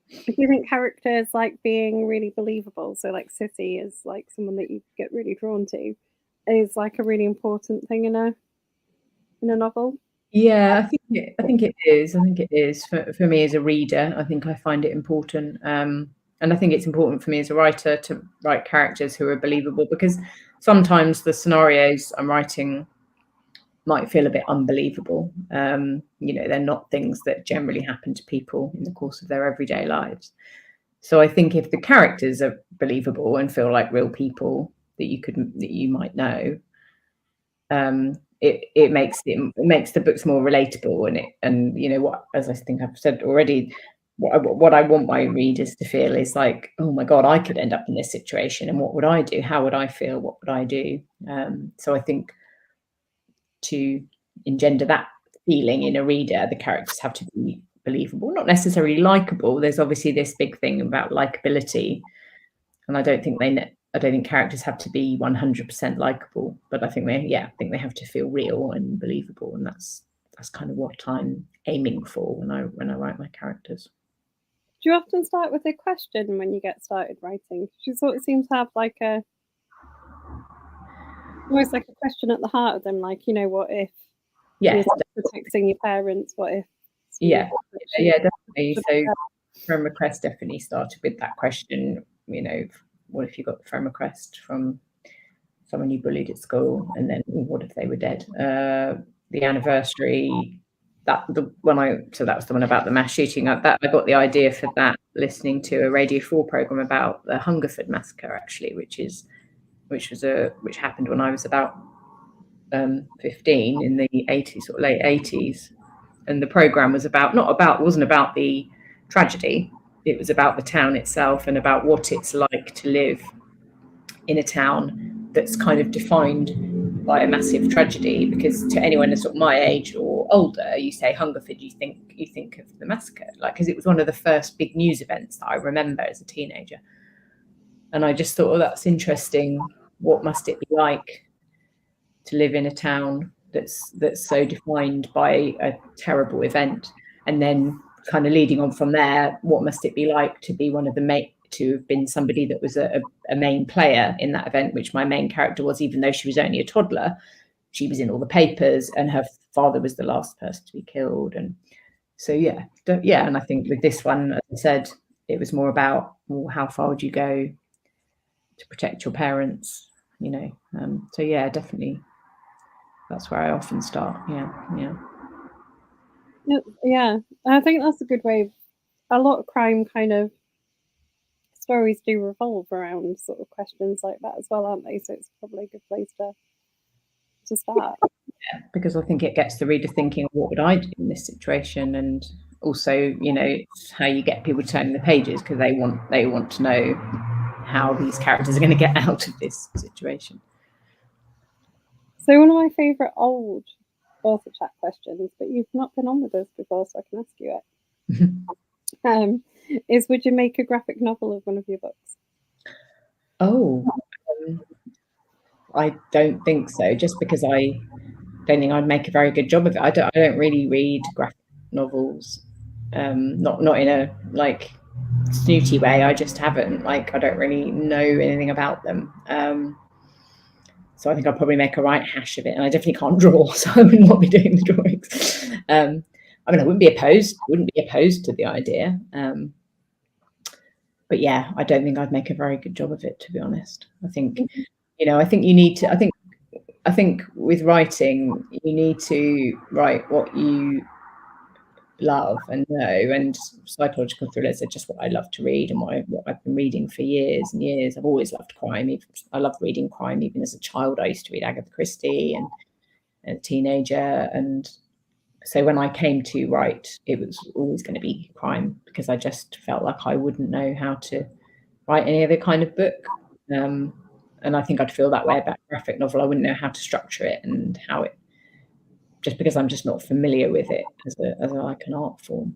Do you think characters like being really believable, so like Sissy is like someone that you get really drawn to, is like a really important thing in a novel? Yeah, I think it is. I think it is for me as a reader. I think I find it important, and I think it's important for me as a writer to write characters who are believable, because sometimes the scenarios I'm writing might feel a bit unbelievable. You know, they're not things that generally happen to people in the course of their everyday lives. So I think if the characters are believable and feel like real people that you might know, it makes the books more relatable, and you know what, as I think I've said already, what I want my readers to feel is like, oh my God, I could end up in this situation, and what would I do? How would I feel? What would I do? So I think to engender that feeling in a reader, the characters have to be believable, not necessarily likable. There's obviously this big thing about likability, and I don't think characters have to be 100% likable, but I think they have to feel real and believable, and that's kind of what I'm aiming for when I write my characters. Do you often start with a question when you get started writing? You sort of seem to have like almost like a question at the heart of them, like, you know, what if you're protecting your parents? What if? Yeah, definitely. So friend request definitely started with that question. You know, what if you got a friend request from someone you bullied at school, and then what if they were dead? The anniversary, that was the one about the mass shooting. I got the idea for that listening to a Radio 4 program about the Hungerford massacre, actually, which happened when I was about 15 in the 80s or late 80s, and the program wasn't about the tragedy. It was about the town itself and about what it's like to live in a town that's kind of defined by a massive tragedy. Because to anyone that's sort of my age or older, you say Hungerford, you think of the massacre, like, because it was one of the first big news events that I remember as a teenager. And I just thought, oh, that's interesting. What must it be like to live in a town that's so defined by a terrible event? And then kind of leading on from there, what must it be like to be one of the to have been somebody that was a main player in that event, which my main character was, even though she was only a toddler. She was in all the papers, and her father was the last person to be killed. And so and I think with this one, as I said, it was more about, well, how far would you go to protect your parents, you know? So yeah, definitely that's where I often start. Yeah, I think that's a good way. A lot of crime kind of stories do revolve around sort of questions like that as well, aren't they? So it's probably a good place to start. Yeah, because I think it gets the reader thinking, what would I do in this situation? And also, you know, it's how you get people turning the pages, because they want to know how these characters are going to get out of this situation. So one of my favourite old author chat questions, but you've not been on with us before, so I can ask you it. Is, would you make a graphic novel of one of your books? Oh, I don't think so, just because I don't think I'd make a very good job of it. I don't really read graphic novels, not in a like snooty way. I just haven't, like, I don't really know anything about them. So I think I'll probably make a right hash of it, and I definitely can't draw, so I wouldn't want to be doing the drawings. I mean, I wouldn't be opposed to the idea, but yeah, I don't think I'd make a very good job of it, to be honest. I think, you know, I think you need to. I think with writing, you need to write what you love and know, and psychological thrillers are just what I love to read, and what I've been reading for years and years. I've always loved crime. I love reading crime. Even as a child, I used to read Agatha Christie, and a teenager. And so when I came to write, it was always going to be crime, because I just felt like I wouldn't know how to write any other kind of book. And I think I'd feel that way about graphic novel. I wouldn't know how to structure it and how it, just because I'm just not familiar with it as like an art form.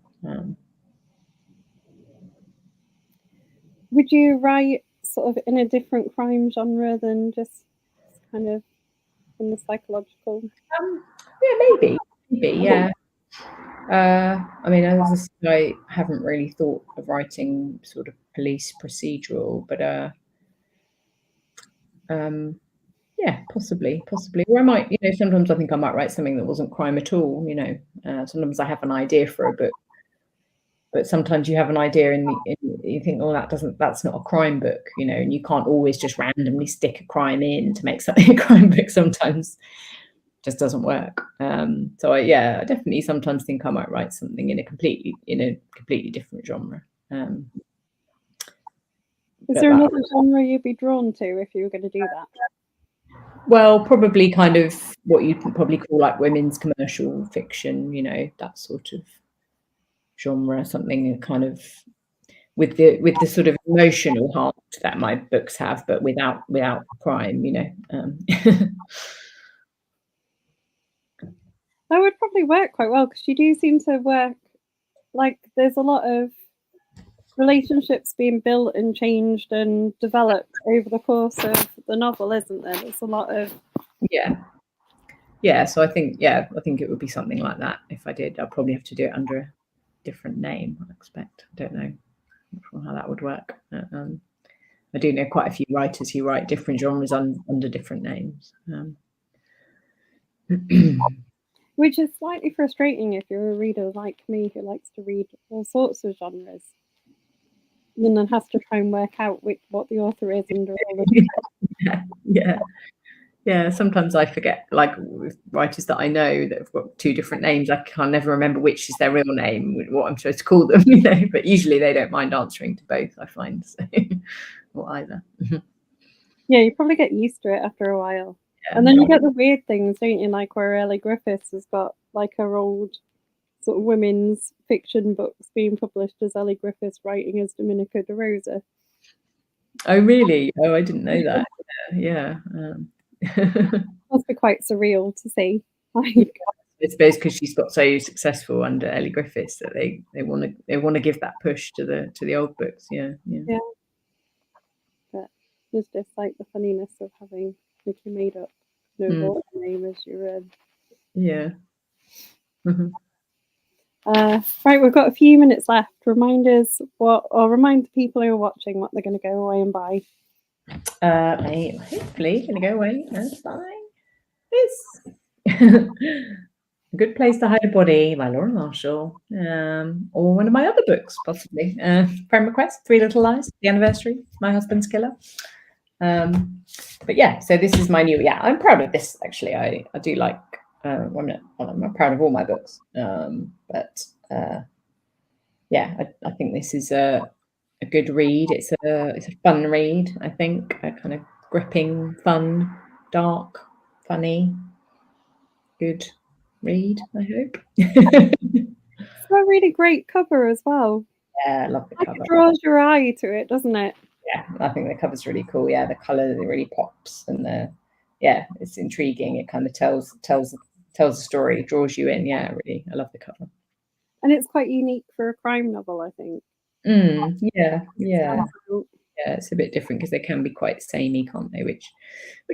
Would you write sort of in a different crime genre than just kind of in the psychological? Yeah, maybe, yeah. I mean, as I haven't really thought of writing sort of police procedural, but yeah, possibly. Or I might, you know, sometimes I think I might write something that wasn't crime at all. You know, sometimes I have an idea for a book, but sometimes you have an idea and you think, oh, that's not a crime book, you know, and you can't always just randomly stick a crime in to make something a crime book. Sometimes it just doesn't work. So I definitely sometimes think I might write something in a completely different genre. Is there another genre you'd be drawn to if you were going to do that? Well, probably kind of what you'd probably call like women's commercial fiction, you know, that sort of genre, something kind of with the sort of emotional heart that my books have, but without crime, you know. That would probably work quite well because you do seem to work like there's a lot of relationships being built and changed and developed over the course of the novel, isn't there? There's a lot of Yeah. So I think it would be something like that. If I did, I'll probably have to do it under a different name, I expect. I don't know. Not sure how that would work. I do know quite a few writers who write different genres under different names. which is slightly frustrating if you're a reader like me who likes to read all sorts of genres and then has to try and work out what the author is under all the Yeah. Sometimes I forget, like with writers that I know that have got two different names, I can never remember which is their real name, what I'm supposed to call them, you know. But usually they don't mind answering to both, I find, so, or either. Yeah, you probably get used to it after a while. Yeah. And then you get the weird things, don't you? Like where Ellie Griffiths has got like her old sort of women's fiction books being published as Ellie Griffiths writing as Dominica De Rosa. Oh, really? Oh, I didn't know that. Yeah. Must be quite surreal to see. I suppose because she's got so successful under Ellie Griffiths that they want to give that push to the old books. Yeah. But there's just like the funniness of having Nikki made up no daughter name as your Yeah. Right, we've got a few minutes left. Remind the people who are watching what they're going to go away and buy. I hopefully going to go away and buy this. A Good Place to Hide a Body by Laura Marshall, or one of my other books, possibly. Prime Request, Three Little Lies, The Anniversary, My Husband's Killer. But yeah, so this is my new. Yeah, I'm proud of this. Actually, I do like. I'm not proud of all my books, but yeah, I think this is a good read. It's a fun read. I think a kind of gripping, fun, dark, funny, good read. I hope. It's got a really great cover as well. Yeah, I love the Like cover. it draws your eye to it, doesn't it? Yeah, I think the cover's really cool. Yeah, the colour really pops, and it's intriguing. It kind of tells a story, draws you in. Yeah, really, I love the cover. And it's quite unique for a crime novel, I think. Yeah, it's a bit different because they can be quite samey, can't they? Which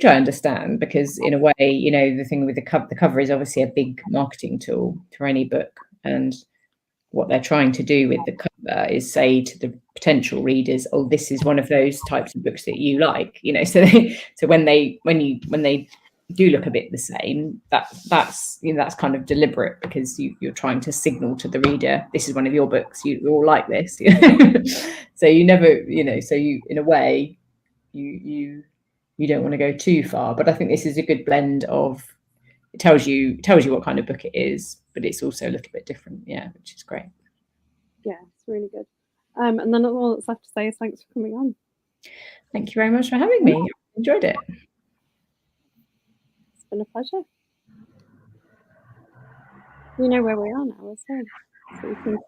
I understand, because in a way, you know, the thing with the cover is obviously a big marketing tool for any book, and what they're trying to do with the cover is say to the potential readers, oh, this is one of those types of books that you like, you know. So when they do look a bit the same, that's kind of deliberate, because you're trying to signal to the reader, this is one of your books, you all like this. So you never, you know, so you, in a way, you don't want to go too far. But I think this is a good blend of, it tells you what kind of book it is, but it's also a little bit different, which is great. Yeah, it's really good. And then all that's left to say is thanks for coming on. Thank you very much for having me. I enjoyed it. It's been a pleasure. We know where we are now, so we can come back.